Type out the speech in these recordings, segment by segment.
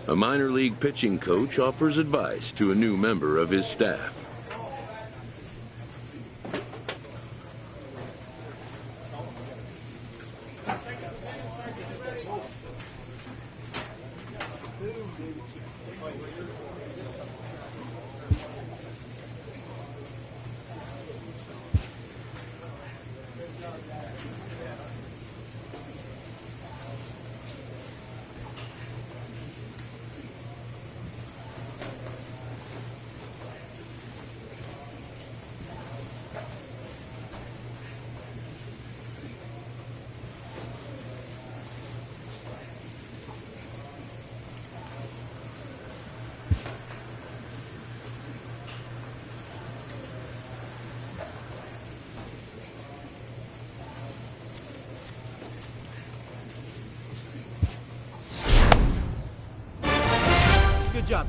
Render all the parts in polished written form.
A minor league pitching coach offers advice to a new member of his staff.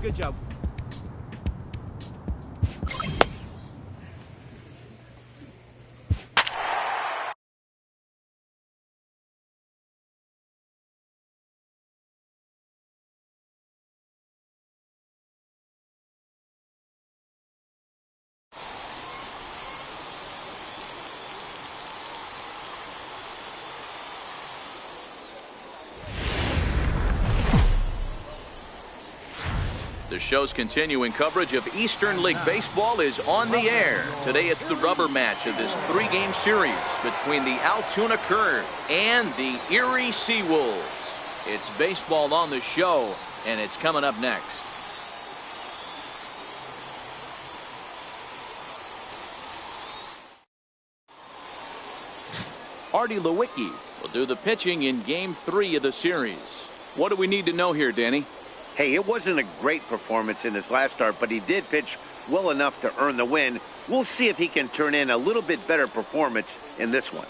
Good job. The show's continuing coverage of Eastern League Baseball is on the air. Today it's the rubber match of this three-game series between the Altoona Curve and the Erie Seawolves. It's baseball on the show, and it's coming up next. Artie Lewicki will do the pitching in Game 3 of the series. What do we need to know here, Danny? Hey, it wasn't a great performance in his last start, but he did pitch well enough to earn the win. We'll see if he can turn in a little bit better performance in this one.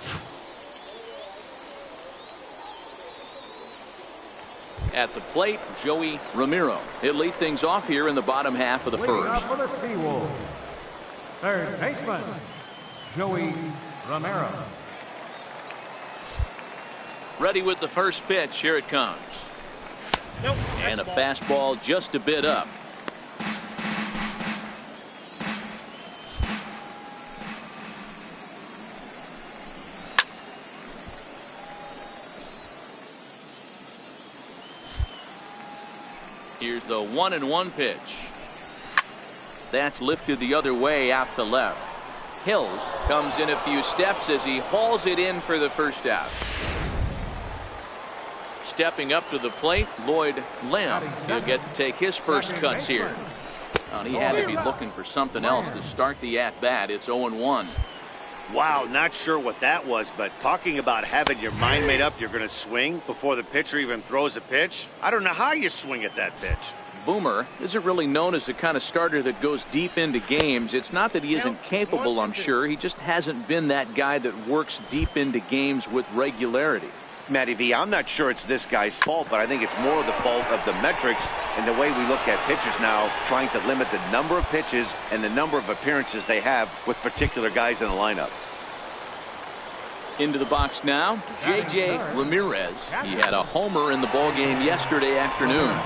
At the plate, Joey Ramiro. He'll lead things off here in the bottom half of the first. For the Seawolves, third baseman, Joey Ramiro. Ready with the first pitch. Here it comes. And a fastball just a bit up. Here's the 1-1 pitch. That's lifted the other way out to left. Hills comes in a few steps as he hauls it in for the first out. Stepping up to the plate, Lloyd Lamb. He'll get to take his first cuts here. He had to be looking for something else to start the at-bat. It's 0-1. Wow, not sure what that was, but talking about having your mind made up you're going to swing before the pitcher even throws a pitch. I don't know how you swing at that pitch. Boomer isn't really known as the kind of starter that goes deep into games. It's not that he isn't capable, I'm sure. He just hasn't been that guy that works deep into games with regularity. Matty V, I'm not sure it's this guy's fault, but I think it's more the fault of the metrics and the way we look at pitchers now, trying to limit the number of pitches and the number of appearances they have with particular guys in the lineup. Into the box now, J.J. Ramirez. He had a homer in the ballgame yesterday afternoon.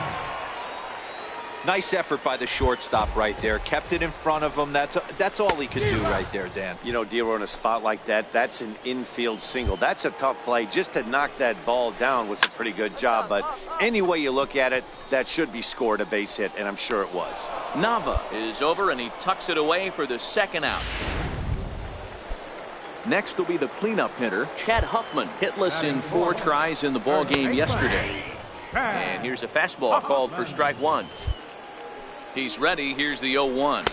Nice effort by the shortstop right there. Kept it in front of him. That's all he could do right there, Dan. You know, Dero, in a spot like that, that's an infield single. That's a tough play. Just to knock that ball down was a pretty good job. But any way you look at it, that should be scored a base hit, and I'm sure it was. Nava is over, and he tucks it away for the second out. Next will be the cleanup hitter, Chad Huffman, hitless in 4 tries in the ballgame yesterday. And here's a fastball called for strike 1. He's ready. Here's the 0-1.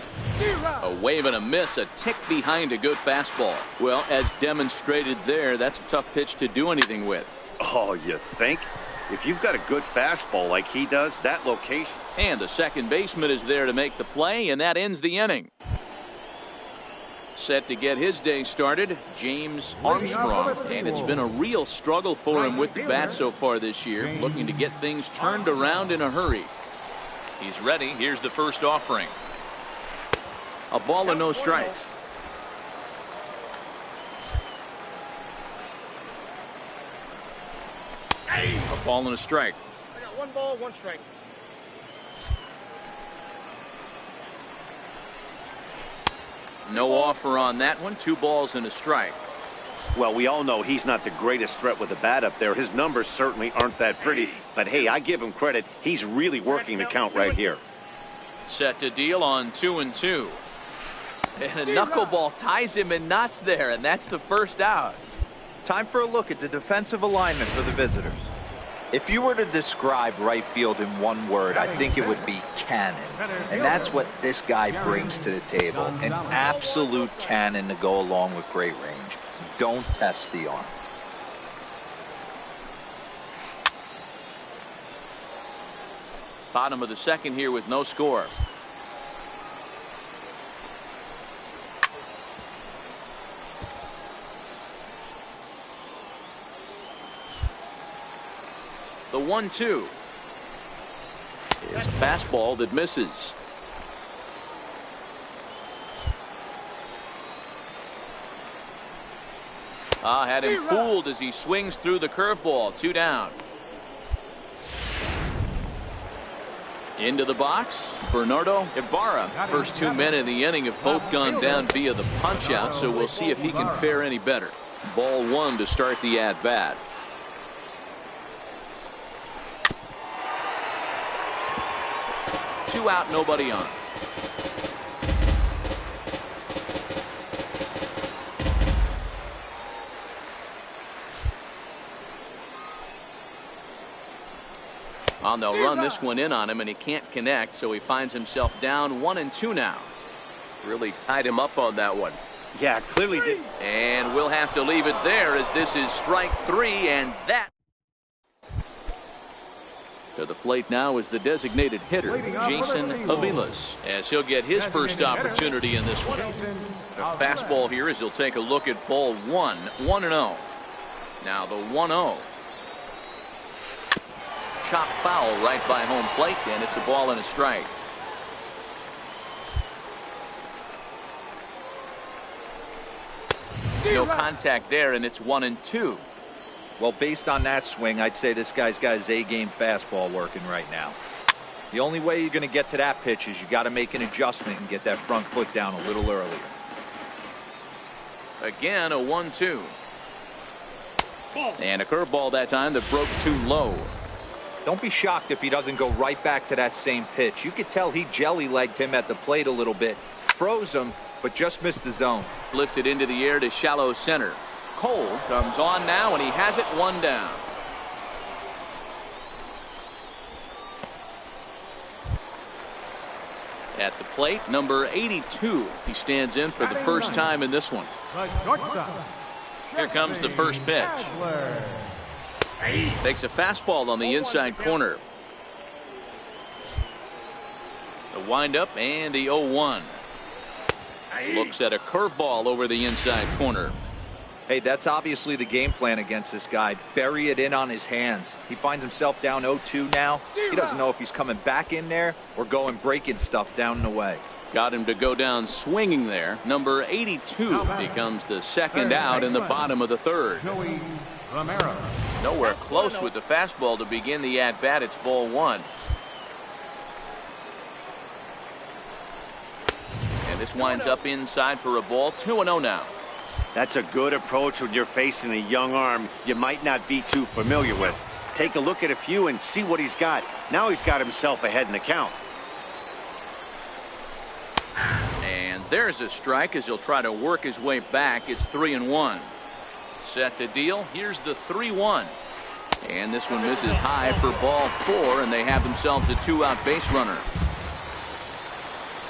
A wave and a miss, a tick behind a good fastball. Well, as demonstrated there, that's a tough pitch to do anything with. Oh, you think? If you've got a good fastball like he does, that location. And the second baseman is there to make the play, and that ends the inning. Set to get his day started, James Armstrong. And it's been a real struggle for him with the bat so far this year, looking to get things turned around in a hurry. He's ready. Here's the first offering. A ball and no strikes. A ball and a strike. I got 1 ball, 1 strike. No offer on that one. 2 balls and a strike. Well, we all know he's not the greatest threat with the bat up there. His numbers certainly aren't that pretty. But, hey, I give him credit. He's really working the count right here. Set to deal on 2-2. And a knuckleball ties him in knots there, and that's the first out. Time for a look at the defensive alignment for the visitors. If you were to describe right field in one word, I think it would be cannon. And that's what this guy brings to the table. An absolute cannon to go along with great range. Don't test the arm. Bottom of the second here with no score. The 1-2 is a fastball that misses. Had him fooled as he swings through the curveball. 2 down. Into the box, Bernardo Ibarra. First 2 men in the inning have both gone down via the punch out, so we'll see if he can fare any better. Ball 1 to start the at bat. Two out, nobody on. They'll run this one in on him, and he can't connect, so he finds himself down 1-2 now. Really tied him up on that one. Yeah, clearly did. And we'll have to leave it there, as this is strike 3, and that. To the plate now is the designated hitter, Jason Aviles, as he'll get his first opportunity in this one. A fastball here as he'll take a look at ball 1, 1-0. Now the 1-0. Chop foul right by home plate, and it's a ball and a strike. No contact there, and it's 1-2. Well, based on that swing, I'd say this guy's got his A-game fastball working right now. The only way you're going to get to that pitch is you got to make an adjustment and get that front foot down a little earlier. Again, a 1-2. And a curveball that time that broke too low. Don't be shocked if he doesn't go right back to that same pitch. You could tell he jelly-legged him at the plate a little bit. Froze him, but just missed the zone. Lifted into the air to shallow center. Cole comes on now, and he has it 1 down. At the plate, number 82. He stands in for the first time in this one. Here comes the first pitch. Takes a fastball on the inside corner. The windup and the 0-1. Looks at a curveball over the inside corner. Hey, that's obviously the game plan against this guy. Bury it in on his hands. He finds himself down 0-2 now. He doesn't know if he's coming back in there or going breaking stuff down and away. Got him to go down swinging there. Number 82 becomes the second out in the bottom of the third. Nowhere close with the fastball to begin the at-bat. It's ball 1. And this winds up inside for a ball. 2-0 now. That's a good approach when you're facing a young arm you might not be too familiar with. Take a look at a few and see what he's got. Now he's got himself ahead in the count. And there's a strike as he'll try to work his way back. It's 3-1. Set to deal. Here's the 3-1. And this one misses high for ball 4, and they have themselves a 2-out base runner.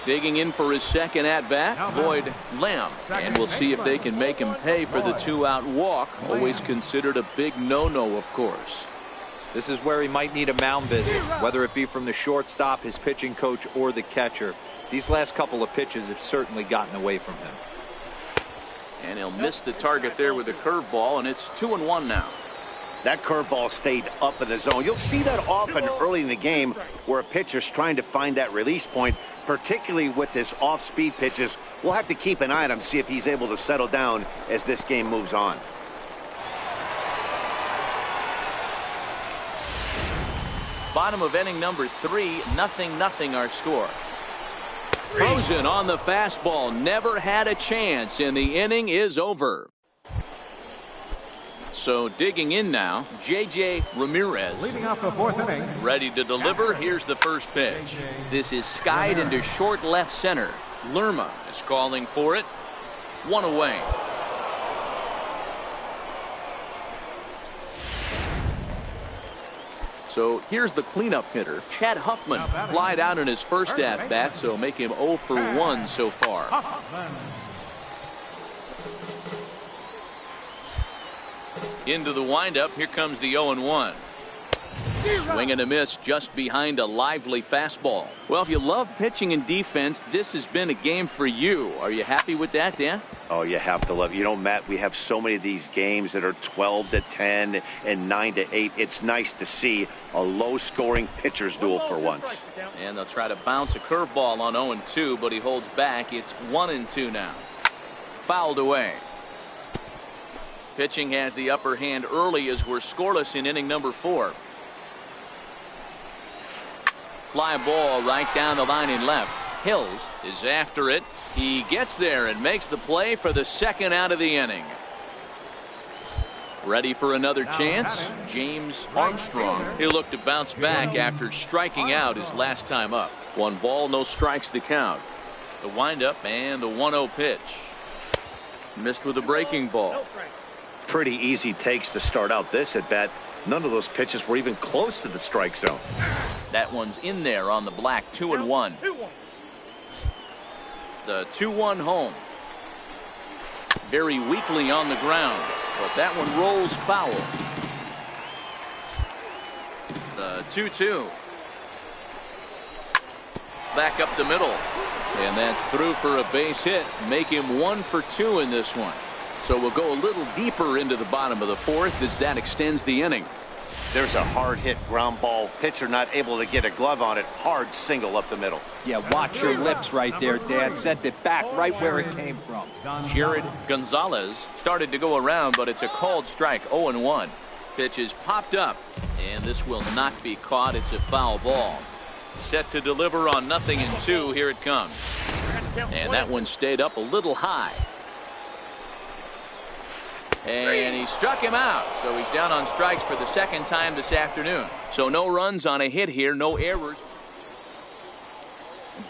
Digging in for his second at-bat, Boyd Lamb. And we'll see if they can make him pay for the 2-out walk. Always considered a big no-no, of course. This is where he might need a mound visit, whether it be from the shortstop, his pitching coach, or the catcher. These last couple of pitches have certainly gotten away from him. And he'll miss the target there with a curveball, and it's 2-1 now. That curveball stayed up in the zone. You'll see that often early in the game where a pitcher's trying to find that release point, particularly with this off-speed pitches. We'll have to keep an eye on him, see if he's able to settle down as this game moves on. Bottom of inning number 3, 0-0 our score. Frozen on the fastball. Never had a chance, and the inning is over. So digging in now, J.J. Ramirez. Leading off the fourth inning. Ready to deliver. Here's the first pitch. This is skied into short left center. Lerma is calling for it. One away. So here's the cleanup hitter, Chad Huffman. Flied out in his first at-bat, so make him 0 for 1 so far. Into the windup. Here comes the 0-1. Swing and a miss just behind a lively fastball. Well, if you love pitching and defense, this has been a game for you. Are you happy with that, Dan? Oh, you have to love it. You know, Matt, we have so many of these games that are 12-10 and 9-8. It's nice to see a low-scoring pitcher's duel for once. And they'll try to bounce a curveball on 0-2, but he holds back. It's 1-2 now. Fouled away. Pitching has the upper hand early as we're scoreless in inning number 4. Fly ball right down the line in left. Hills is after it. He gets there and makes the play for the second out of the inning. Ready for another chance? James Armstrong. He'll look to bounce back after striking out his last time up. 1 ball, no strikes to count. The windup and the 1-0 pitch. Missed with a breaking ball. Pretty easy takes to start out this at bat. None of those pitches were even close to the strike zone. That one's in there on the black. 2-1. The 2-1 home. Very weakly on the ground, but that one rolls foul. The 2-2. Back up the middle, and that's through for a base hit. Make him 1 for 2 in this one. So we'll go a little deeper into the bottom of the 4th as that extends the inning. There's a hard hit ground ball. Pitcher not able to get a glove on it. Hard single up the middle. Yeah, watch your lips right there, Dad. Sent it back right where it came from. Jared Gonzalez started to go around, but it's a called strike. 0-1. Pitch is popped up, and this will not be caught. It's a foul ball. Set to deliver on 0-2. Here it comes. And that one stayed up a little high. And he struck him out, so he's down on strikes for the second time this afternoon. So no runs on a hit here, no errors.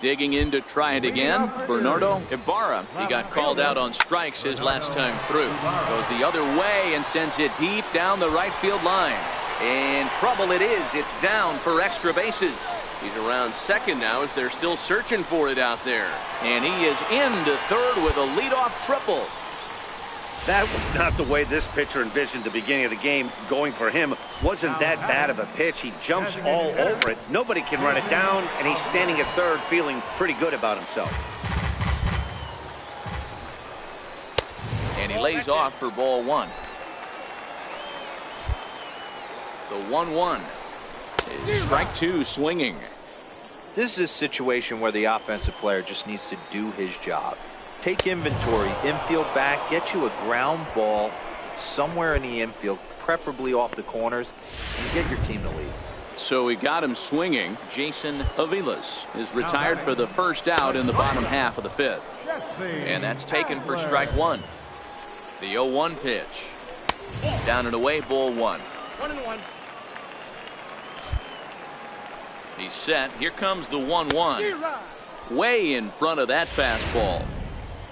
Digging in to try it again, Bernardo Ibarra. He got called out on strikes his last time through. Goes the other way and sends it deep down the right field line. And trouble it is. It's down for extra bases. He's around second now as they're still searching for it out there. And he is into third with a leadoff triple. That was not the way this pitcher envisioned the beginning of the game. Going for him wasn't that bad of a pitch. He jumps all over it. Nobody can run it down, and he's standing at third feeling pretty good about himself. And he lays off for ball 1. The 1-1 is strike 2 swinging. This is a situation where the offensive player just needs to do his job. Take inventory, infield back, get you a ground ball somewhere in the infield, preferably off the corners, and get your team to lead. So he got him swinging. Jason Aviles is retired for the first out in the bottom half of the 5th. And that's taken for strike 1. The 0-1 pitch. Down and away, ball 1. 1-1. He's set. Here comes the 1-1. Way in front of that fastball.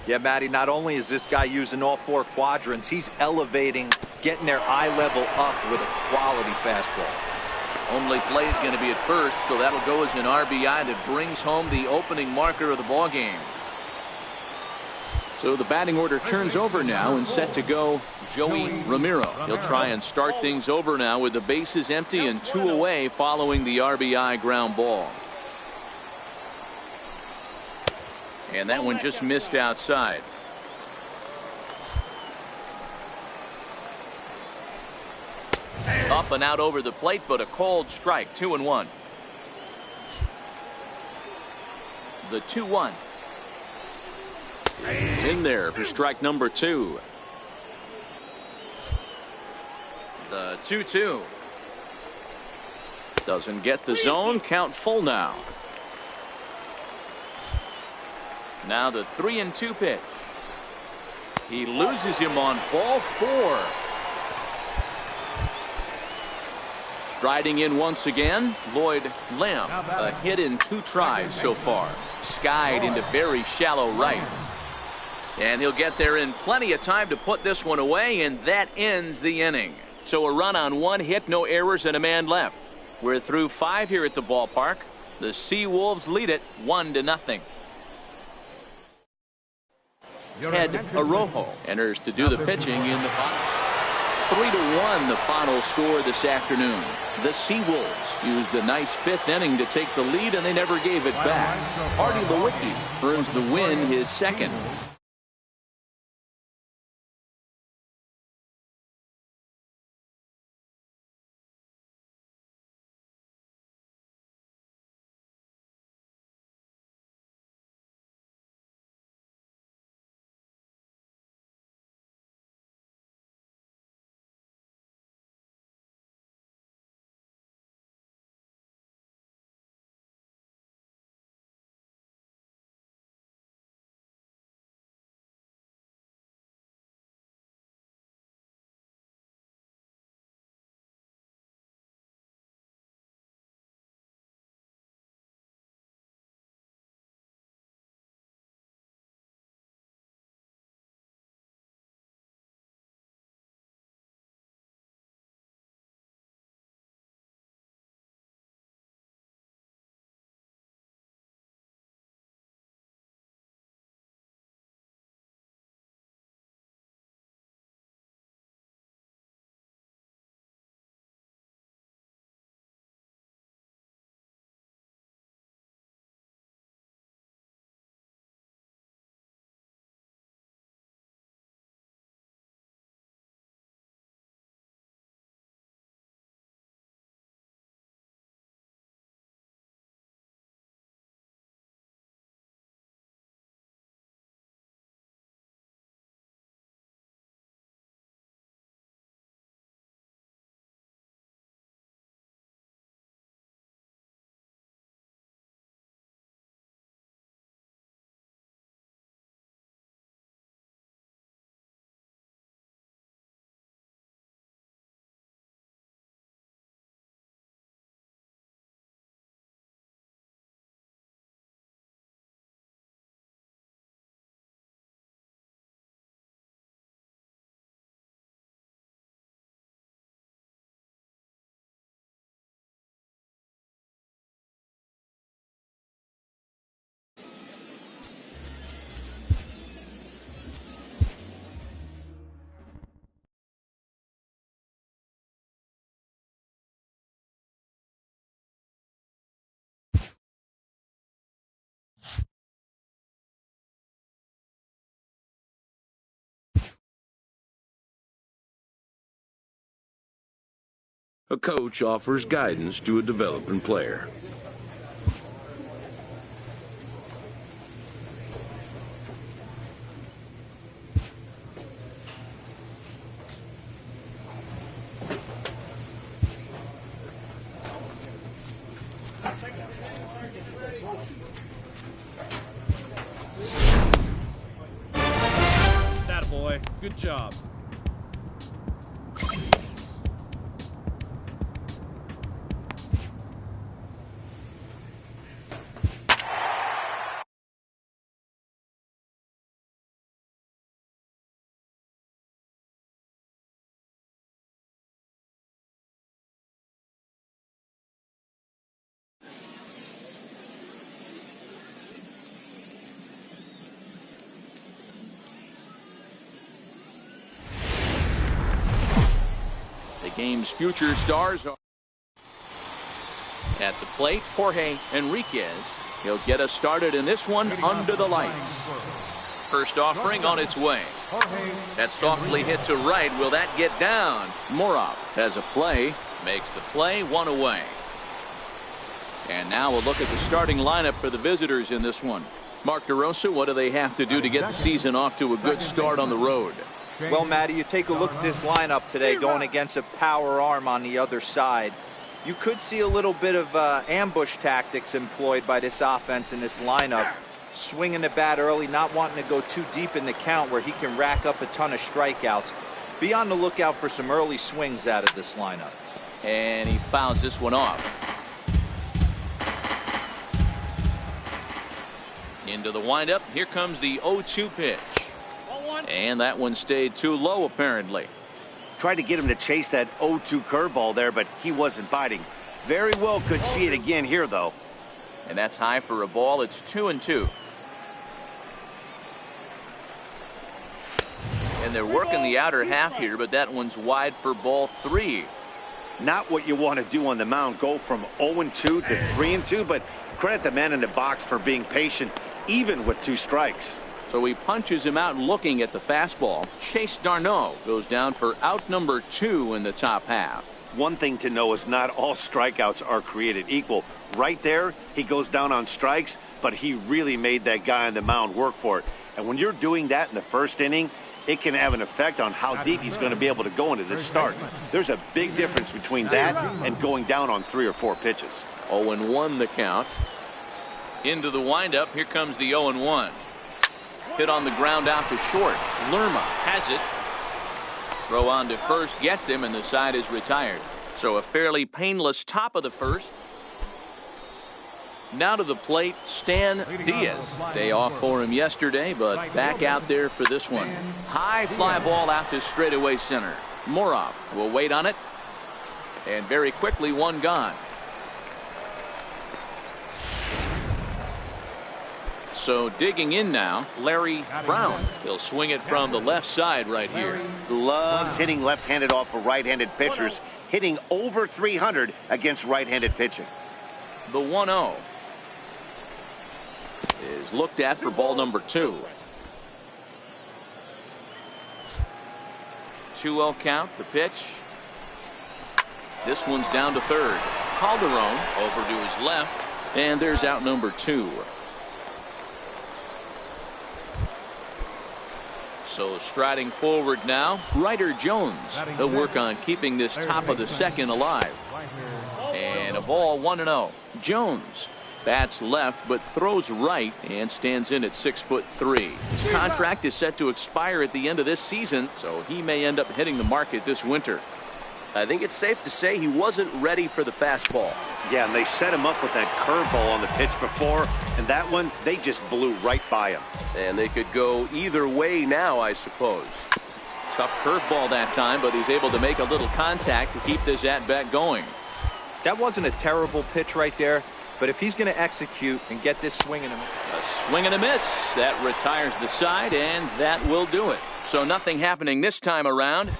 Yeah, Matty, not only is this guy using all 4 quadrants, he's elevating, getting their eye level up with a quality fastball. Only play is going to be at first, so that'll go as an RBI that brings home the opening marker of the ball game. So the batting order turns over now and set to go Joey Ramiro. He'll try and start things over now with the bases empty and 2 away following the RBI ground ball. And that one just missed outside. Up and out over the plate, but a called strike. 2-1. The 2-1 is in there for strike number 2. The 2-2 doesn't get the zone. Count full now. Now the 3-2 pitch. He loses him on ball 4. Striding in once again, Lloyd Lamb. A hit in 2 tries so far. Skied into very shallow right. And he'll get there in plenty of time to put this one away, and that ends the inning. So a run on 1 hit, no errors, and a man left. We're through 5 here at the ballpark. The Seawolves lead it 1-0. Ted Arojo enters to do the pitching in the final. 3-1 the final score this afternoon. The Seawolves used a nice 5th inning to take the lead, and they never gave it back. Artie Lewicki earns the win, his 2nd. A coach offers guidance to a developing player. That boy. Good job. The game's future stars are at the plate. Jorge Enriquez. He'll get us started in this one under the lights. First offering on its way. That softly hit to right. Will that get down? Morov has a play. Makes the play, 1 away. And now we'll look at the starting lineup for the visitors in this one. Mark DeRosa, what do they have to do to get the season off to a good start on the road? Well, Matty, you take a look at this lineup today going against a power arm on the other side. You could see a little bit of ambush tactics employed by this offense in this lineup. swinging the bat early, not wanting to go too deep in the count where he can rack up a ton of strikeouts. Be on the lookout for some early swings out of this lineup. And he fouls this one off. Into the windup. Here comes the 0-2 pitch. And that one stayed too low, apparently. Tried to get him to chase that 0-2 curveball there, but he wasn't biting. Very well could see it again here, though. And that's high for a ball. It's 2-2. And they're working the outer half here, but that one's wide for ball 3. Not what you want to do on the mound. Go from 0-2 to 3-2, but credit the man in the box for being patient, even with 2 strikes. So he punches him out looking at the fastball. Chase Darno goes down for out number 2 in the top half. One thing to know is not all strikeouts are created equal. Right there, he goes down on strikes, but he really made that guy on the mound work for it. And when you're doing that in the first inning, it can have an effect on how deep he's going to be able to go into this start. There's a big difference between that and going down on 3 or 4 pitches. 0-1 the count. Into the windup. Here comes the 0-1. Hit on the ground out to short. Lerma has it. Throw on to first gets him, and the side is retired. So a fairly painless top of the first. Now to the plate, Stan Diaz. Day off for him yesterday, but back out there for this one. High fly ball out to straightaway center. Moroff will wait on it. And very quickly, one gone. So digging in now, Larry Brown. He'll swing it from the left side right here. Loves hitting left-handed off of right-handed pitchers, hitting over 300 against right-handed pitching. The 1-0 is looked at for ball number 2. 2-0 count, the pitch. This one's down to third. Calderon over to his left, and there's out number 2. So striding forward now, Ryder Jones. He'll work on keeping this top of the second alive. And a ball 1-0. Jones bats left but throws right and stands in at 6'3". His contract is set to expire at the end of this season, so he may end up hitting the market this winter. I think it's safe to say he wasn't ready for the fastball. Yeah, and they set him up with that curveball on the pitch before, and that one, they just blew right by him. And they could go either way now, I suppose. Tough curveball that time, but he's able to make a little contact to keep this at-bat going. That wasn't a terrible pitch right there, but if he's going to execute and get this swing in him. A swing and a miss. That retires the side, and that will do it. So nothing happening this time around.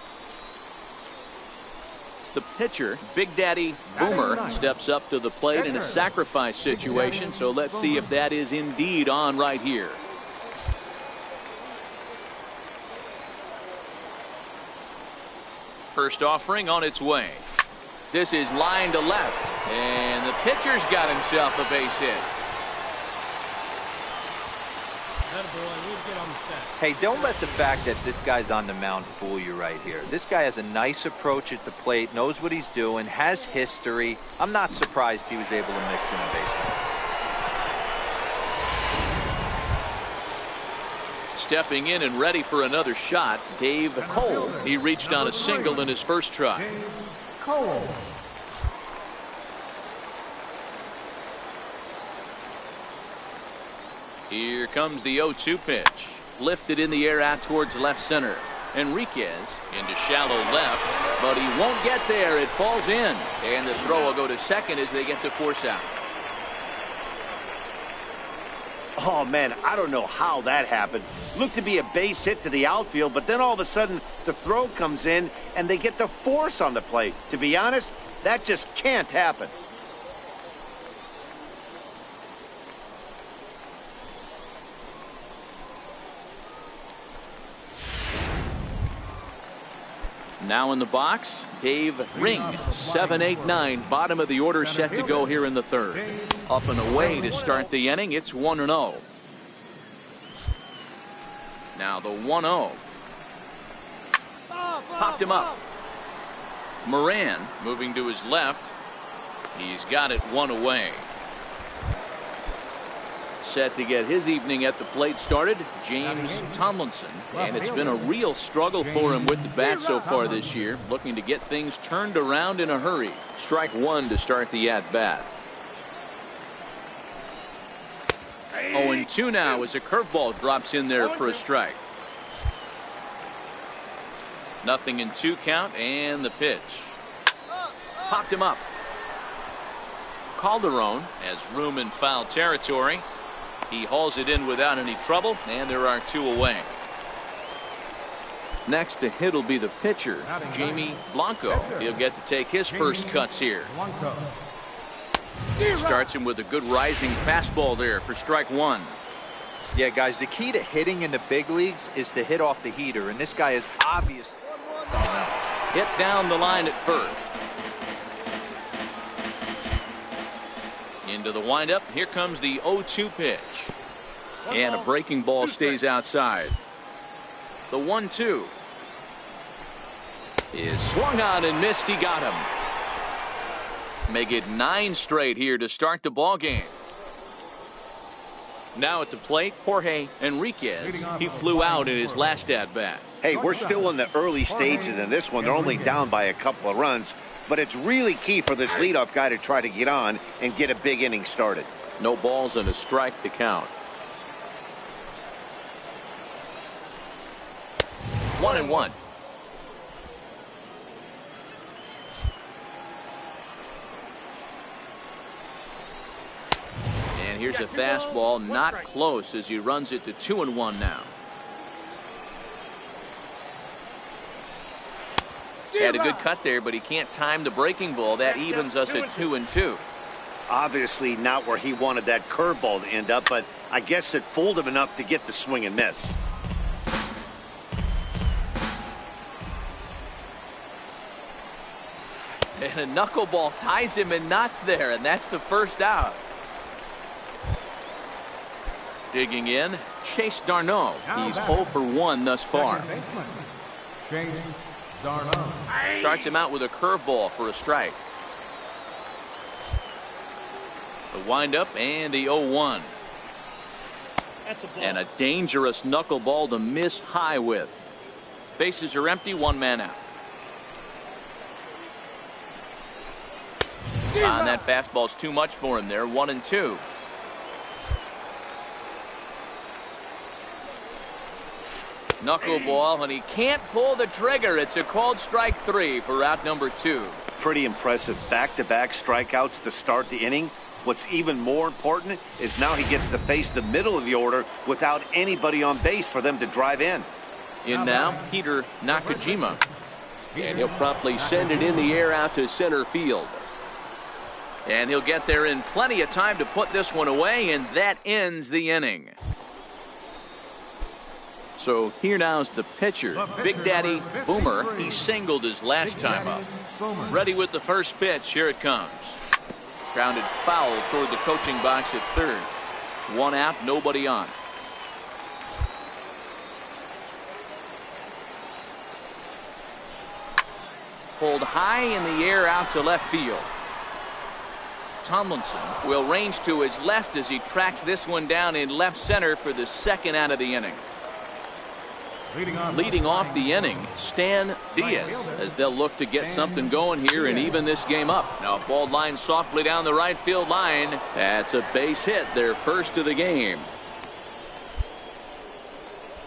The pitcher, Big Daddy Boomer, steps up to the plate in a sacrifice situation. So let's see if that is indeed on right here. First offering on its way. This is line to left, and the pitcher's got himself a base hit. Hey, don't let the fact that this guy's on the mound fool you right here. This guy has a nice approach at the plate, knows what he's doing, has history. I'm not surprised he was able to mix in a base hit. Stepping in and ready for another shot, Dave Cole. He reached on a single in his first try. Cole. Here comes the 0-2 pitch. Lifted in the air out towards left center. Enriquez into shallow left, but he won't get there. It falls in, and the throw will go to second as they get to force out. Oh, man, I don't know how that happened. Looked to be a base hit to the outfield, but then all of a sudden the throw comes in and they get the force on the plate. To be honest, that just can't happen. Now in the box, Dave Ring, 7, 8, 9, bottom of the order, set to go here in the third. Up and away to start the inning. It's 1-0. Now the 1-0. Popped him up. Moran moving to his left. He's got it one away. Set to get his evening at the plate started, James Tomlinson. And it's been a real struggle for him with the bat so far this year. Looking to get things turned around in a hurry. Strike one to start the at-bat. 0-2 now as a curveball drops in there for a strike. 0-2 count, and the pitch. Popped him up. Calderon has room in foul territory. He hauls it in without any trouble, and there are 2 away. Next to hit will be the pitcher, Jamie Blanco. He'll get to take his first cuts here. Starts him with a good rising fastball there for strike one. Yeah, guys, the key to hitting in the big leagues is to hit off the heater, and this guy is obviously something else. Hit down the line at first. Into the windup. Here comes the 0-2 pitch. And a breaking ball stays outside. The 1-2 is swung on and missed. He got him. Make it 9 straight here to start the ball game. Now at the plate, Jorge Enriquez. He flew out in his last at bat. Hey, we're still in the early stages in this one. They're only down by a couple of runs. But it's really key for this leadoff guy to try to get on and get a big inning started. No balls and a strike to count. 1-1. And here's a fastball, not close as he runs it to 2-1 now. Had a good cut there, but he can't time the breaking ball. That evens us at 2-2. Obviously not where he wanted that curveball to end up, but I guess it fooled him enough to get the swing and miss. And a knuckleball ties him in knots there, and that's the first out. Digging in, Chase Darno. He's 0 for 1 thus far. Starts him out with a curveball for a strike. The windup and the 0-1. And a dangerous knuckleball to miss high with. Bases are empty, 1 man out. And that fastball's too much for him there, 1-2. Knuckleball, and he can't pull the trigger. It's a called strike 3 for out number 2. Pretty impressive back-to-back strikeouts to start the inning. What's even more important is now he gets to face the middle of the order without anybody on base for them to drive in. In now, Peter Nakajima. And he'll promptly send it in the air out to center field. And he'll get there in plenty of time to put this one away, and that ends the inning. So here now's the pitcher, Big Daddy Boomer. He singled his last time up. Ready with the first pitch. Here it comes. Grounded foul toward the coaching box at third. 1 out, nobody on. Pulled high in the air out to left field. Tomlinson will range to his left as he tracks this one down in left center for the second out of the inning. Leading off the inning, Stan Diaz, as they'll look to get something going here and even this game up. Now a ball line softly down the right field line. That's a base hit, their first of the game.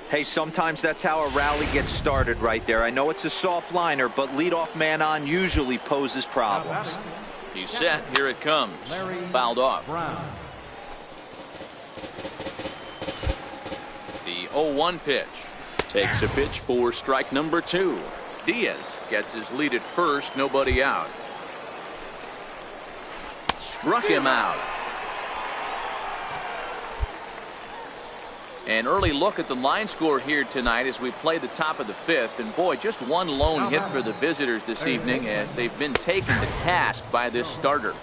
Hey, sometimes that's how a rally gets started right there. I know it's a soft liner, but leadoff man on usually poses problems. He's set. Here it comes. Fouled off. The 0-1 pitch. Takes a pitch for strike number 2. Diaz gets his lead at first, nobody out. Struck him out. An early look at the line score here tonight as we play the top of the 5th. And boy, just one lone hit for the visitors this evening as they've been taken to task by this starter.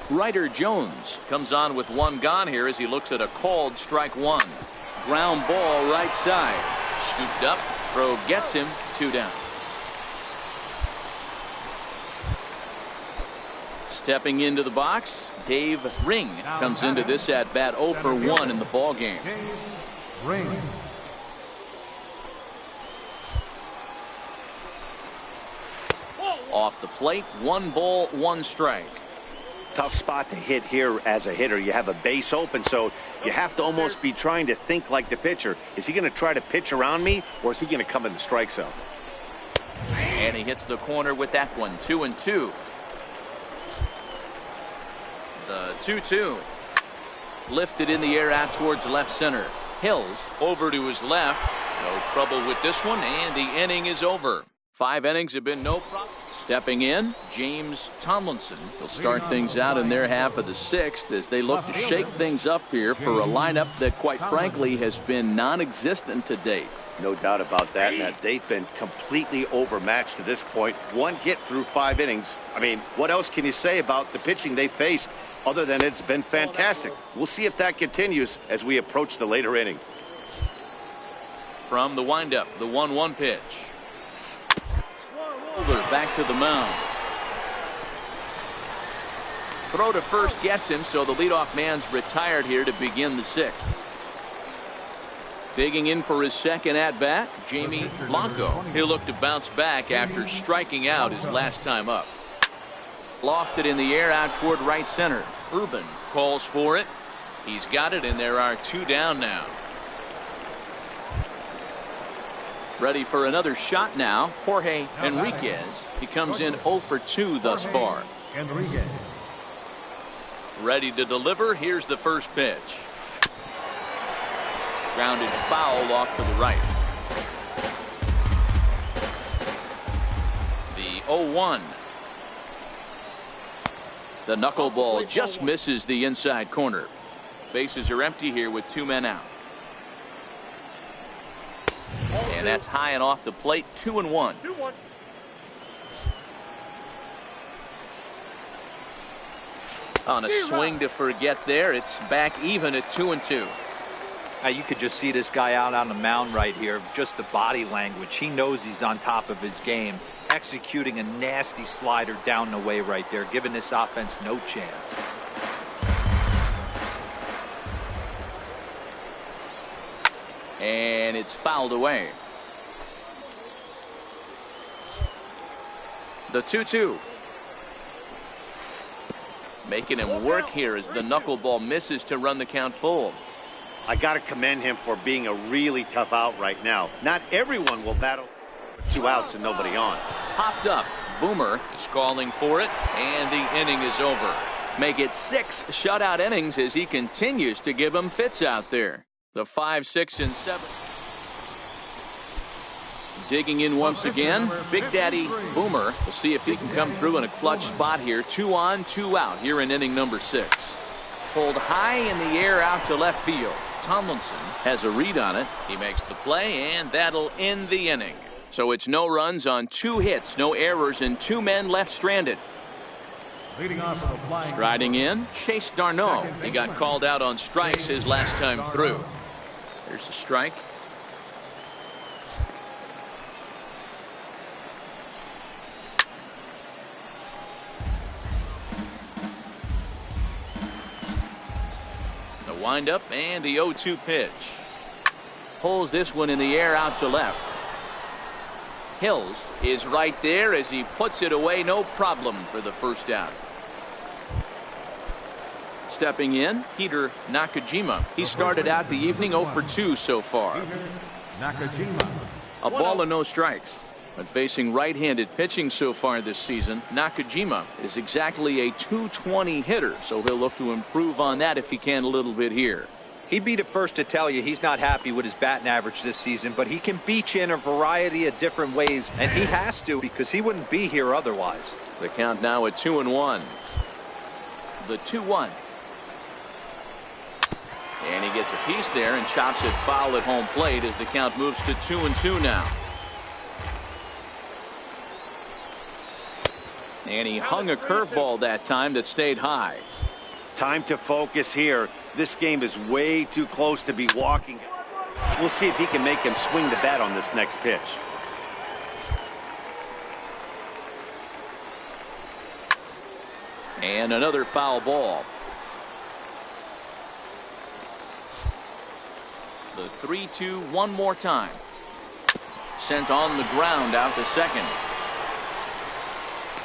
Ryder Jones comes on with 1 gone here as he looks at a called strike 1. Ground ball right side. Scooped up. Throw gets him. 2 down. Stepping into the box, Dave Ring comes into this at bat 0 for 1 in the ball game. Ring. Off the plate, 1 ball, 1 strike. Tough spot to hit here as a hitter. You have a base open, so you have to almost be trying to think like the pitcher. Is he going to try to pitch around me, or is he going to come in the strike zone? And he hits the corner with that one. 2-2. The 2-2. Lifted in the air out towards left center. Hills over to his left. No trouble with this one, and the inning is over. 5 innings have been no problem. Stepping in, James Tomlinson. He'll start things out in their half of the 6th as they look to shake things up here for a lineup that, quite frankly, has been non-existent to date. No doubt about that, and that they've been completely overmatched to this point. 1 hit through 5 innings. I mean, what else can you say about the pitching they faced other than it's been fantastic? We'll see if that continues as we approach the later inning. From the windup, the 1-1 pitch. Back to the mound. Throw to first gets him, so the leadoff man's retired here to begin the 6th. Digging in for his second at-bat, Jamie Blanco. He'll look to bounce back after striking out his last time up. Lofted in the air out toward right center. Urban calls for it. He's got it, and there are 2 down now. Ready for another shot now, Jorge Enriquez. He comes in 0 for 2 thus far. Enriquez. Ready to deliver. Here's the first pitch. Grounded foul off to the right. The 0-1. The knuckleball just misses the inside corner. Bases are empty here with 2 men out. And that's high and off the plate. 2-1. On a swing to forget there, it's back even at 2-2. Now you could just see this guy out on the mound right here. Just the body language. He knows he's on top of his game. Executing a nasty slider down the way right there, giving this offense no chance. And it's fouled away. The 2-2. Making him work here as the knuckleball misses to run the count full. I got to commend him for being a really tough out right now. Not everyone will battle 2 outs and nobody on. Popped up. Boomer is calling for it, and the inning is over. Make it 6 shutout innings as he continues to give them fits out there. The 5, 6, and 7. Digging in once again, Big Daddy Boomer. We'll see if he can come through in a clutch spot here. 2 on, 2 out here in inning number 6. Pulled high in the air out to left field. Tomlinson has a read on it. He makes the play, and that'll end the inning. So it's no runs on 2 hits, no errors, and 2 men left stranded. Leading off with a flying. Striding in, Chase Darno. He got called out on strikes his last time through. There's a strike. The windup and the 0-2 pitch. Pulls this one in the air out to left. Hills is right there as he puts it away, no problem for the first out. Stepping in, Peter Nakajima. He started out the evening 0 for 2 so far. Nakajima. A ball and no strikes. But facing right-handed pitching so far this season, Nakajima is exactly a .220 hitter, so he'll look to improve on that if he can a little bit here. He'd be the first to tell you he's not happy with his batting average this season, but he can beat you in a variety of different ways, and he has to because he wouldn't be here otherwise. The count now at 2-1. The 2-1. And he gets a piece there and chops it foul at home plate as the count moves to 2-2 now. And he hung a curveball that time that stayed high. Time to focus here. This game is way too close to be walking. We'll see if he can make him swing the bat on this next pitch. And another foul ball. The 3-2 one more time. Sent on the ground out to second.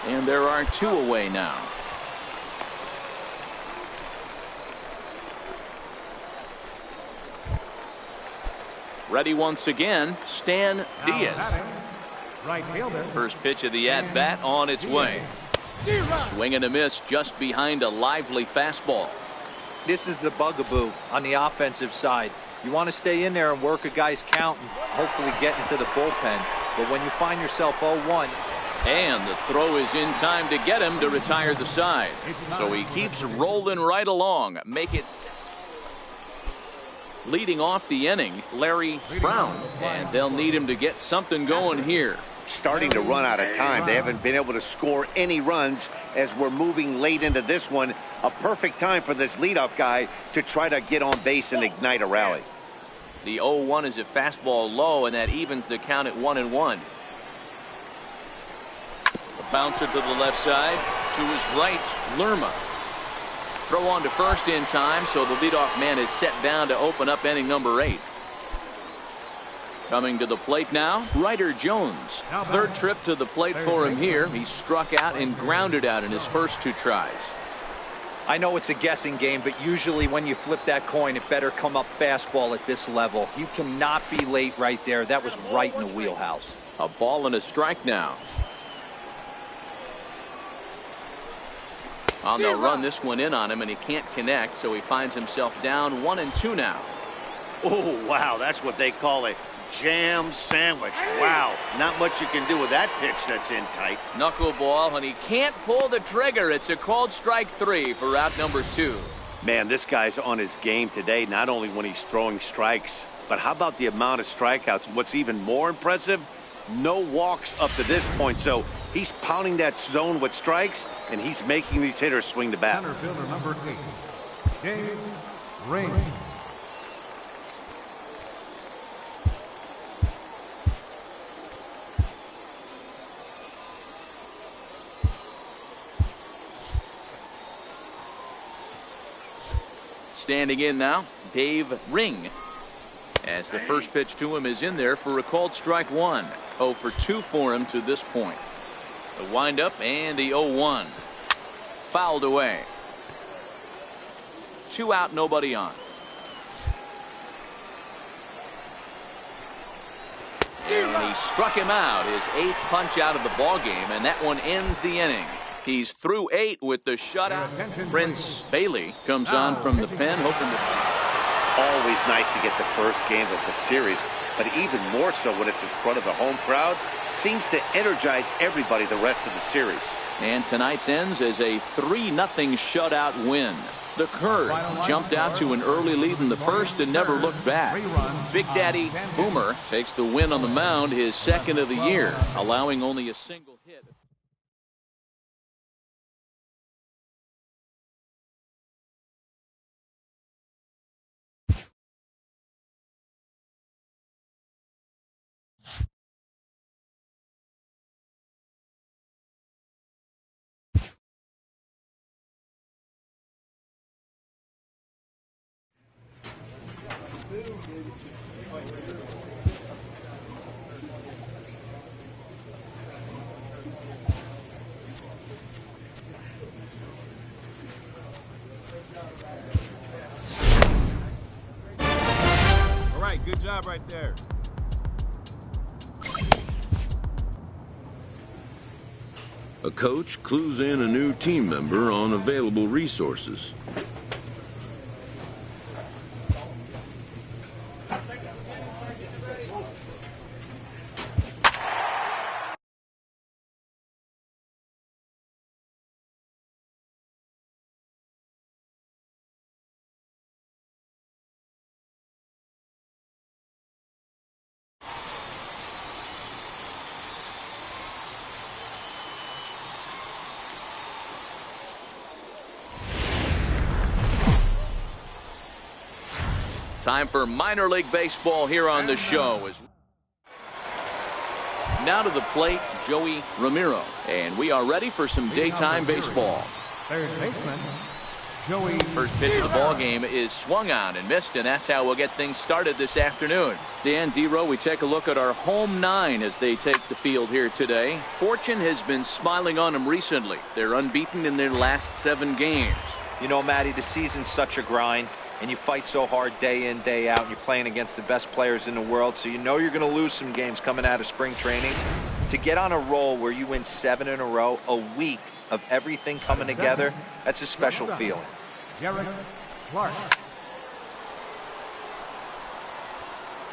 And there are 2 away now. Ready once again, Stan Diaz. Right fielder. First pitch of the at-bat on its way. Swing and a miss just behind a lively fastball. This is the bugaboo on the offensive side. You want to stay in there and work a guy's count and hopefully get into the bullpen. But when you find yourself 0-1. And the throw is in time to get him to retire the side. So he keeps rolling right along. Make it leading off the inning, Larry Brown. And they'll need him to get something going here. Starting to run out of time. They haven't been able to score any runs as we're moving late into this one. A perfect time for this leadoff guy to try to get on base and ignite a rally. The 0-1 is a fastball low, and that evens the count at 1-1. A bouncer to the left side, to his right, Lerma. Throw on to first in time, so the leadoff man is set down to open up inning number 8. Coming to the plate now, Ryder Jones. Third trip to the plate for him here. He struck out and grounded out in his first 2 tries. I know it's a guessing game, but usually when you flip that coin, it better come up fastball at this level. You cannot be late right there. That was right in the wheelhouse. A ball and a strike now. They'll run this one in on him, and he can't connect, so he finds himself down 1-2 now. Oh, wow, that's what they call a jam sandwich. Wow, not much you can do with that pitch that's in tight. Knuckleball, and he can't pull the trigger. It's a called strike 3 for out number 2. Man, this guy's on his game today, not only when he's throwing strikes, but how about the amount of strikeouts? What's even more impressive, no walks up to this point. So he's pounding that zone with strikes, and he's making these hitters swing the bat. Center fielder number 8, Dave Ring. Standing in now, Dave Ring. As the first pitch to him is in there for a called strike 1. 0 for 2 for him to this point. The windup and the 0-1. Fouled away. 2 out, nobody on. And he struck him out, his 8th punch out of the ball game, and that one ends the inning. He's through 8 with the shutout. Prince Bailey comes on from the pen, hoping to. Always nice to get the first game of the series, but even more so when it's in front of the home crowd. Seems to energize everybody the rest of the series. And tonight's ends as a 3-0 shutout win. The Curd jumped out to an early lead in the first and never looked back. Big Daddy Boomer takes the win on the mound, his 2nd of the year, allowing only a single hit. All right, good job right there. A coach clues in a new team member on available resources. Time for minor league baseball here on the show. Now to the plate, Joey Ramiro. And we are ready for some daytime baseball. Third baseman, Joey. First pitch of the ball game is swung on and missed, and that's how we'll get things started this afternoon. Dan Dero, we take a look at our home nine as they take the field here today. Fortune has been smiling on them recently. They're unbeaten in their last 7 games. You know, Matty, the season's such a grind, and you fight so hard day in, day out, and you're playing against the best players in the world, so you know you're going to lose some games coming out of spring training. To get on a roll where you win 7 in a row, a week of everything coming together, that's a special feeling. Garrett Clark.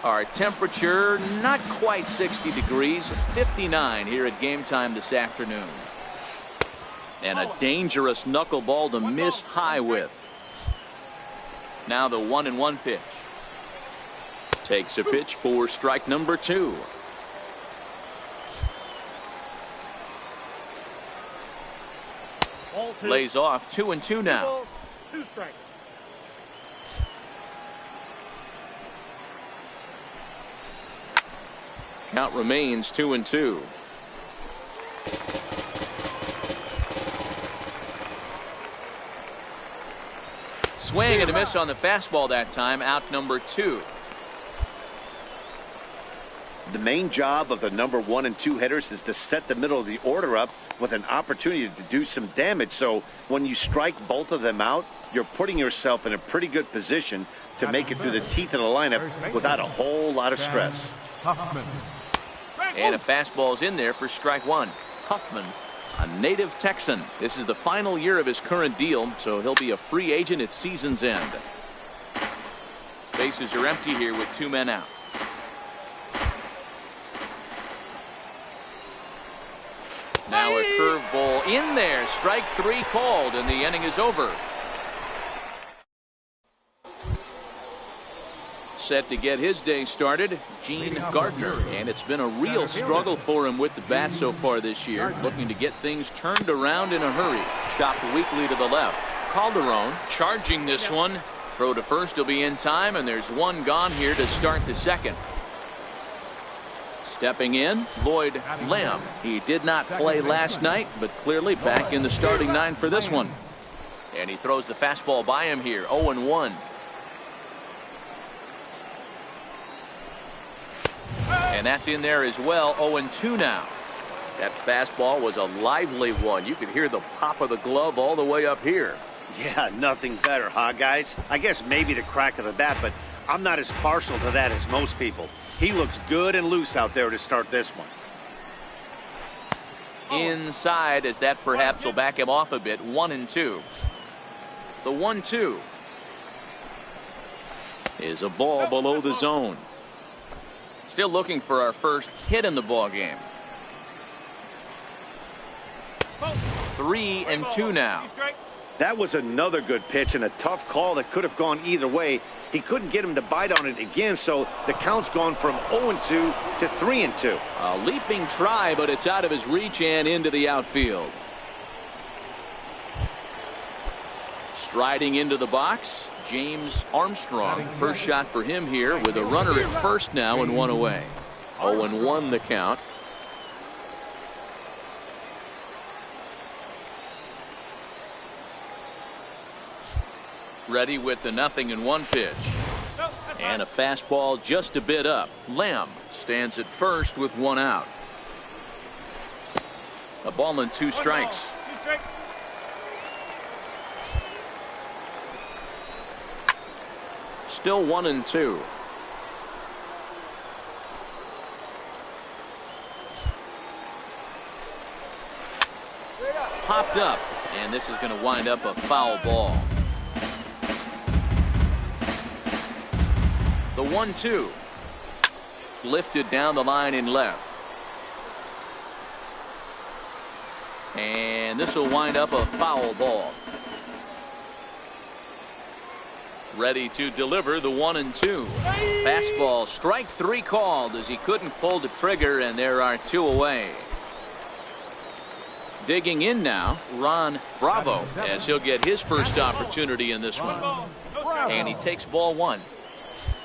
Our temperature not quite 60 degrees, 59 here at game time this afternoon. And a dangerous knuckleball to miss high with. Now the 1-1 pitch. Takes a pitch for strike number 2. Lays off 2-2 now. 2 strikes. Count remains 2-2. Swing and a miss on the fastball that time. Out number 2. The main job of the number 1 and 2 hitters is to set the middle of the order up with an opportunity to do some damage. So when you strike both of them out, you're putting yourself in a pretty good position to make it through the teeth of the lineup without a whole lot of stress. Huffman. And a fastball's in there for strike 1. Huffman, a native Texan. This is the final year of his current deal, so he'll be a free agent at season's end. Bases are empty here with 2 men out. Now a curveball in there. Strike 3 called, and the inning is over. Set to get his day started, Gene Gardner, and it's been a real struggle for him with the bat so far this year, looking to get things turned around in a hurry. Chopped weakly to the left. Calderon charging this one. Throw to first will be in time, and there's 1 gone here to start the second. Stepping in, Lloyd Lamb. He did not play last night, but clearly back in the starting 9 for this one. And he throws the fastball by him here, 0-1. And that's in there as well, 0-2 now. That fastball was a lively one. You could hear the pop of the glove all the way up here. Yeah, nothing better, huh, guys? I guess maybe the crack of the bat, but I'm not as partial to that as most people. He looks good and loose out there to start this one. Inside, as that perhaps will back him off a bit, 1-2. The 1-2 is a ball below the zone. Still looking for our first hit in the ball game. 3-2 now. That was another good pitch and a tough call that could have gone either way. He couldn't get him to bite on it again, so the count's gone from 0-2 to 3-2. A leaping try, but it's out of his reach and into the outfield. Striding into the box, James Armstrong. First shot for him here with a runner at first now and 1 away. 0-1 the count. Ready with the 0-1 pitch. And a fastball just a bit up. Lamb stands at first with 1 out. A ball and 2 strikes. Still 1-2. Popped up, and this is going to wind up a foul ball. The 1-2 lifted down the line in left. And this will wind up a foul ball. Ready to deliver the 1-2. Fastball, strike 3 called as he couldn't pull the trigger, and there are 2 away. Digging in now, Ron Bravo, as he'll get his first opportunity in this one. And he takes ball 1.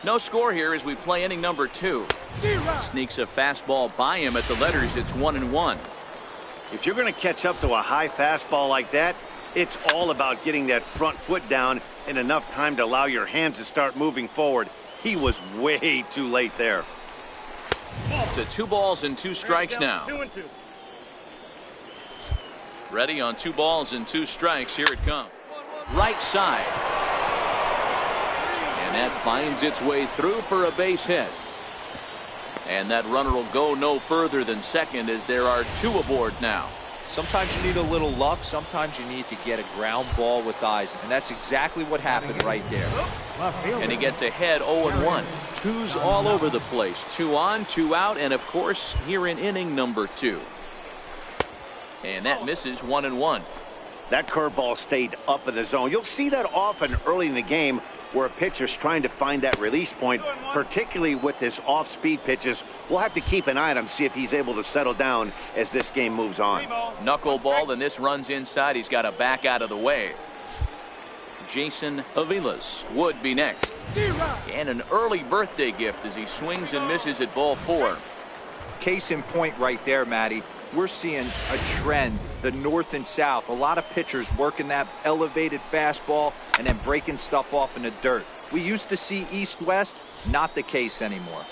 No score here as we play inning number 2. Sneaks a fastball by him at the letters. It's 1-1. If you're going to catch up to a high fastball like that, It's all about getting that front foot down in enough time to allow your hands to start moving forward. He was way too late there. To 2 balls and 2 strikes now. 2-2. Ready on 2 balls and 2 strikes. Here it comes. Right side. And that finds its way through for a base hit. And that runner will go no further than second as there are 2 aboard now. Sometimes you need a little luck. Sometimes you need to get a ground ball with eyes. And that's exactly what happened right there. And he gets ahead 0-1. 2's all over the place. 2 on, 2 out, and of course here in inning number 2. And that misses 1-1. That curveball stayed up in the zone. You'll see that often early in the game where a pitcher's trying to find that release point, particularly with his off-speed pitches. We'll have to keep an eye on him, see if he's able to settle down as this game moves on. Knuckleball, and this runs inside. He's got to back out of the way. Jason Avilas would be next. And an early birthday gift as he swings and misses at ball 4. Case in point right there, Matty. We're seeing a trend, the north and south. A lot of pitchers working that elevated fastball and then breaking stuff off in the dirt. We used to see east-west, not the case anymore.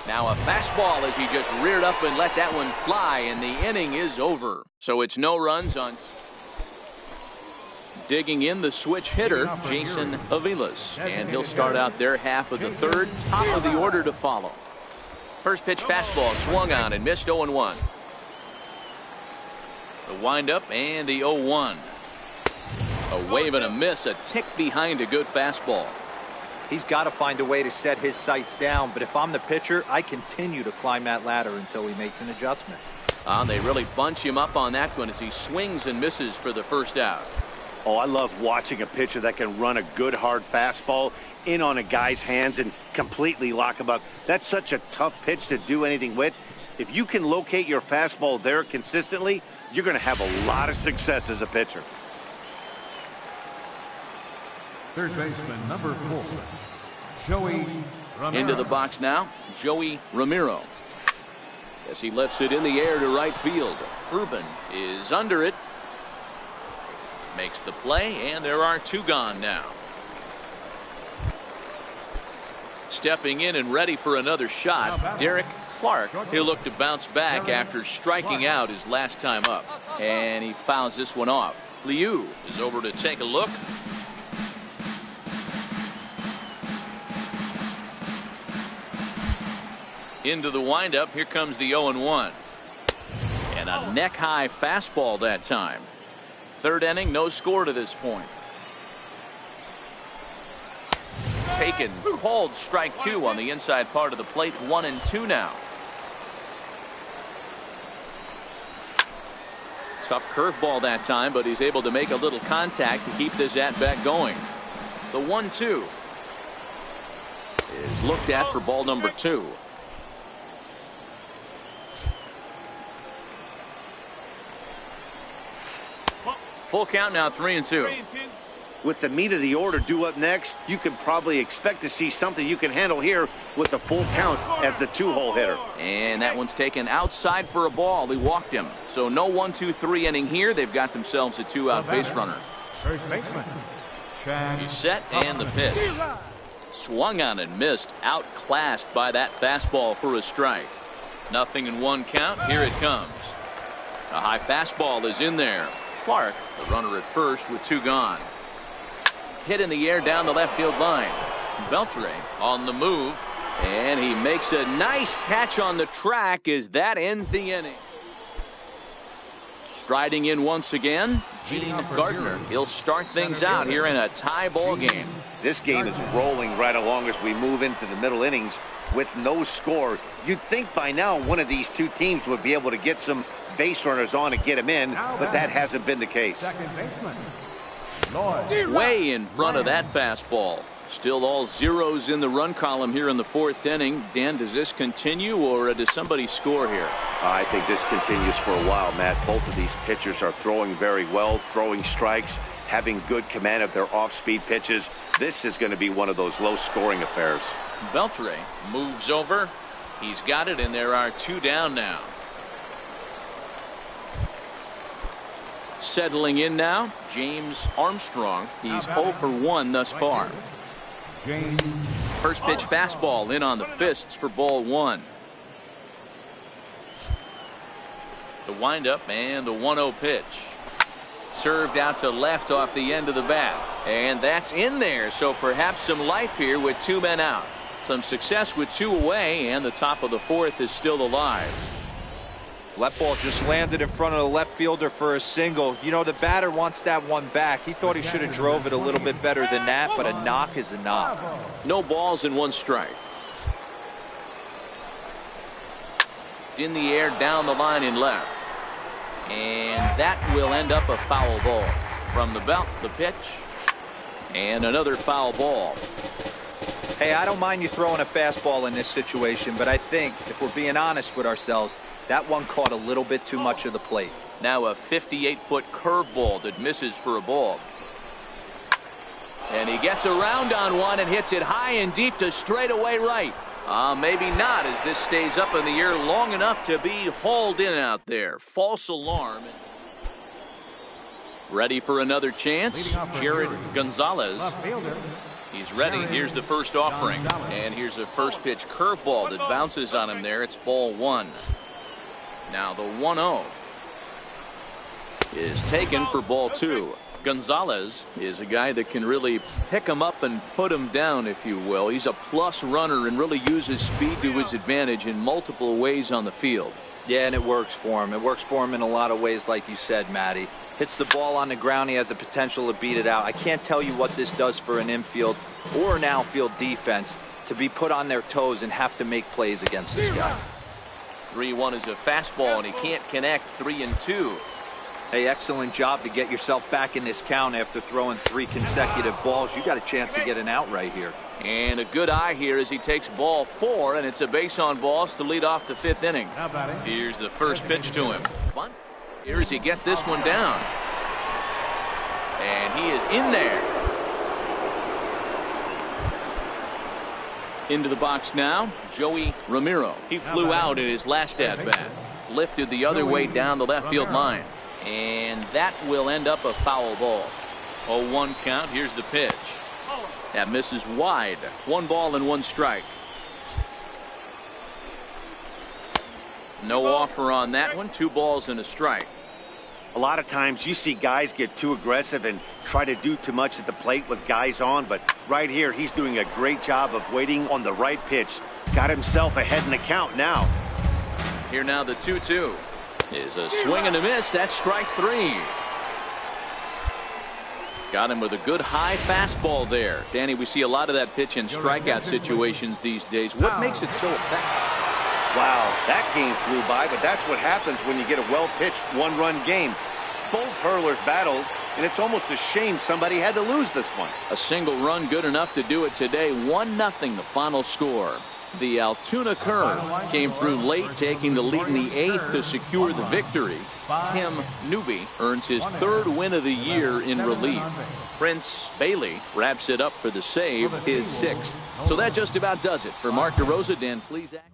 Now a fastball as he just reared up and let that one fly, and the inning is over. So it's no runs on. Digging in the switch hitter, Jason Avilas, and he'll start out their half of the 3rd, top of the order to follow. First pitch fastball swung on and missed 0-1. The windup and the 0-1. A wave and a miss, a tick behind a good fastball. He's got to find a way to set his sights down, but if I'm the pitcher, I continue to climb that ladder until he makes an adjustment. They really bunch him up on that one as he swings and misses for the first out. Oh, I love watching a pitcher that can run a good hard fastball in on a guy's hands and completely lock him up. That's such a tough pitch to do anything with. If you can locate your fastball there consistently, you're going to have a lot of success as a pitcher. Third baseman, number 4, Joey Ramiro. Into the box now, Joey Ramiro. As he lifts it in the air to right field. Urban is under it. Makes the play, and there are 2 gone now. Stepping in and ready for another shot, Derek Clark. He'll look to bounce back after striking out his last time up. And he fouls this one off. Liu is over to take a look. Into the windup. Here comes the 0-1. And a neck-high fastball that time. 3rd inning, no score to this point. Taken, called strike 2 on the inside part of the plate. 1-2 now. Tough curveball that time, but he's able to make a little contact to keep this at-bat going. The 1-2 is looked at for ball number 2. Full count now, 3-2. With the meat of the order due up next, you can probably expect to see something you can handle here with the full count as the 2-hole hitter. And that one's taken outside for a ball. He walked him. So no 1-2-3 inning here. They've got themselves a 2-out base runner. First baseman, Chad. He's set, and the pitch. Swung on and missed. Outclassed by that fastball for a strike. 0-1 count. Here it comes. A high fastball is in there. Clark, the runner at first with 2 gone. Hit in the air down the left field line. Beltre on the move, and he makes a nice catch on the track as that ends the inning. Striding in once again, Gene Gardner. He'll start things out here in a tie ball game. This game is rolling right along as we move into the middle innings with no score. You'd think by now one of these 2 teams would be able to get some base runners on and get him in, but that hasn't been the case. Second baseman, Lloyd. Way in front of that fastball. Still all zeros in the run column here in the 4th inning. Dan, does this continue, or does somebody score here? I think this continues for a while, Matt. Both of these pitchers are throwing very well, throwing strikes, having good command of their off-speed pitches. This is going to be one of those low-scoring affairs. Beltre moves over. He's got it, and there are 2 down now. Settling in now, James Armstrong. He's 0 for 1 thus far. First pitch fastball in on the fists for ball 1. The windup and the 1-0 pitch. Served out to left off the end of the bat. And that's in there, so perhaps some life here with 2 men out. Some success with 2 away, and the top of the 4th is still alive. That ball just landed in front of the left fielder for a single. You know, the batter wants that one back. He thought he should have drove it a little bit better than that, but a knock is a knock. No balls and 1 strike. In the air down the line in left. And that will end up a foul ball. From the belt, the pitch. And another foul ball. Hey, I don't mind you throwing a fastball in this situation, but I think, if we're being honest with ourselves, that one caught a little bit too much of the plate. Now a 58-foot curveball that misses for a ball. And he gets around on one and hits it high and deep to straightaway right. Maybe not, as this stays up in the air long enough to be hauled in out there. False alarm. Ready for another chance. Jared Gonzalez. He's ready. Here's the first offering. And here's a first pitch curveball that bounces on him there. It's ball 1. Now the 1-0 is taken for ball 2. Gonzalez is a guy that can really pick him up and put him down, if you will. He's a plus runner and really uses speed to his advantage in multiple ways on the field. Yeah, and it works for him. It works for him in a lot of ways, like you said, Matty. Hits the ball on the ground, he has the potential to beat it out. I can't tell you what this does for an infield or an outfield defense to be put on their toes and have to make plays against this guy. 3-1 is a fastball, and he can't connect. 3-2. Hey, excellent job to get yourself back in this count after throwing 3 consecutive balls. You got a chance to get an out right here. And a good eye here as he takes ball 4, and it's a base on balls to lead off the 5th inning. Here's the first pitch to him. Here as he gets this one down. And he is in there. Into the box now, Joey Ramiro. He flew out in his last at-bat. Lifted the other way down the left field line. And that will end up a foul ball. 0-1 count. Here's the pitch. That misses wide. 1 ball and 1 strike. No offer on that one. 2 balls and a strike. A lot of times you see guys get too aggressive and try to do too much at the plate with guys on, but right here he's doing a great job of waiting on the right pitch. Got himself ahead in the count now. Here now the 2-2 is a swing and a miss. That's strike 3. Got him with a good high fastball there. Danny, we see a lot of that pitch in strikeout situations these days. What makes it so effective? Wow, that game flew by, but that's what happens when you get a well-pitched 1-run game. Both hurlers battled, and it's almost a shame somebody had to lose this one. A single run good enough to do it today. 1-0 the final score. The Altoona curve came through late, taking the lead in the 8th to secure the victory. Tim Newby earns his 3rd win of the year in relief. Prince Bailey wraps it up for the save, his 6th. So that just about does it. For Mark DeRosa, Dan, please act.